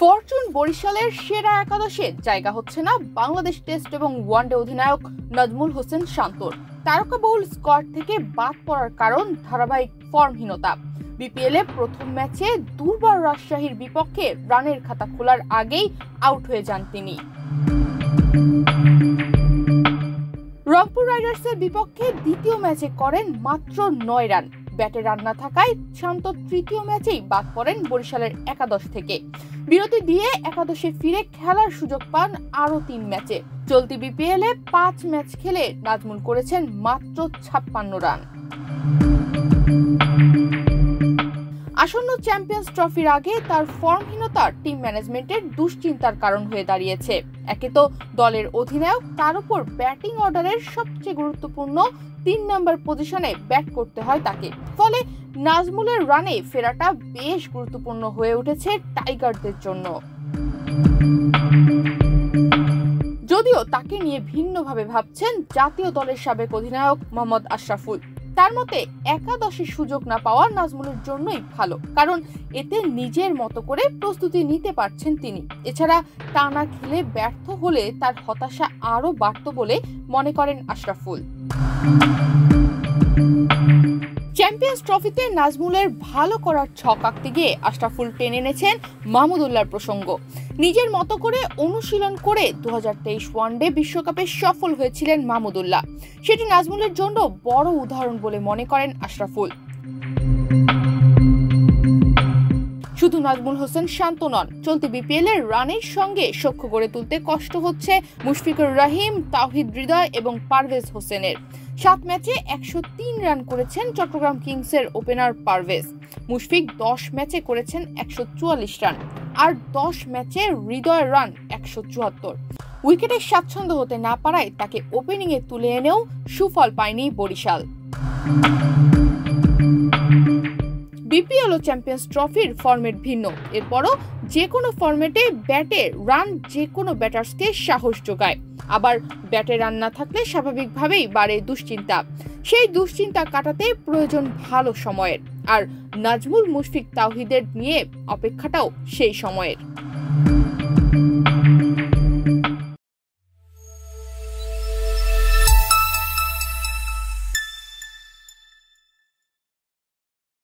Fortune বরিশালের সেরা একাদশে জায়গা হচ্ছে না বাংলাদেশ টেস্ট এবং ওয়ানডে অধিনায়ক নাজমুল হোসেন শান্তর। তারকাবহুল স্কোয়াড থেকে বাদ পড়ার কারণ ধারাবাহিক ফর্মহীনতা। বিপিএলে প্রথম ম্যাচে দুর্বার রাজশাহীর বিপক্ষে রানের খাতা খোলার আগেই আউট হয়ে যান তিনি। রংপুর রাইডার্সের বিপক্ষে দ্বিতীয় ম্যাচে করেন মাত্র 9 রান। ব্যাটে রান না থাকায় শান্ত তৃতীয় ম্যাচেই বাদ পড়েন বরিশালের একাদশ থেকে। বিরতি দিয়ে একাদশে ফিরে খেলার সুযোগ পান আরো 3 ম্যাচে। চলতি বিপিএলে 5 ম্যাচ খেলে নাজমুল করেছেন মাত্র 56 রান। আসন্ন চ্যাম্পিয়ন্স ট্রফির আগে তার ফর্মহীনতা টিম ম্যানেজমেন্টের দুশ্চিন্তার কারণ হয়ে দাঁড়িয়েছে। একে তো দলের অধিনায়ক, তার উপর ব্যাটিং অর্ডারের সবচেয়ে গুরুত্বপূর্ণ 3 নম্বর পজিশনে ব্যাট করতে হয় তাকে। ফলে নাজমুলের রানে ফেরাটা বেশ গুরুত্বপূর্ণ হয়ে উঠেছে টাইগারদের জন্য। যদিও তাকে নিয়ে ভিন্নভাবে ভাবছেন জাতীয় দলের সাবেক অধিনায়ক মোহাম্মদ আশরাফুল। তার মতে একাদশে সুযোগ না পাওয়া নাজমুলের জন্যই ভালো, কারণ এতে নিজের মতো করে প্রস্তুতি নিতে পারছেন তিনি। এছাড়া টানা খেলে ব্যর্থ হলে তার হতাশা আরো বাড়ত বলে মনে করেন আশরাফুল। চ্যাম্পিয়ন্স ট্রফিতে নাজমুলের ভালো করার ছক আঁকতে গিয়ে আশরাফুল টেনে এনেছেন মাহমুদুল্লাহর প্রসঙ্গ। নিজের মতো করে অনুশীলন করে 2023 ওয়ানডে বিশ্বকাপে সফল হয়েছিলেন মাহমুদুল্লাহ। সেটি নাজমুলের জন্য বড় উদাহরণ বলে মনে করেন আশরাফুল। শুধু নাজমুল হোসেন শান্ত নন, চলতি বিপিএল এর রানের সঙ্গে সখ্য গড়ে তুলতে কষ্ট হচ্ছে মুশফিকুর রহিম, তাওহিদ হৃদয় এবং পারভেজ হোসেনের। 7 ম্যাচে 103 রান করেছেন চট্টগ্রাম কিংসের ওপেনার পারভেজ। মুশফিক 10 ম্যাচে করেছেন 144 রান, আর 10 ম্যাচে হৃদয়ের রান 174। উইকেটে স্বাচ্ছন্দ্য হতে না পারায় তাকে ওপেনিংয়ে তুলে এনেও সুফল পায়নি বরিশাল। বিপিএল ও চ্যাম্পিয়ন্স ট্রফির ফরম্যাট ভিন্ন, এরপরও যে কোনো ফরম্যাটে ব্যাটে রান যে কোনো ব্যাটার্সকে সাহস যোগায়। আবার ব্যাটে রান না থাকলে স্বাভাবিকভাবেই বাড়ে দুশ্চিন্তা। সেই দুশ্চিন্তা কাটাতে প্রয়োজন ভালো সময়ের, আর নাজমুল, মুশফিক, তাওহিদের নিয়ে অপেক্ষাটাও সেই সময়ের।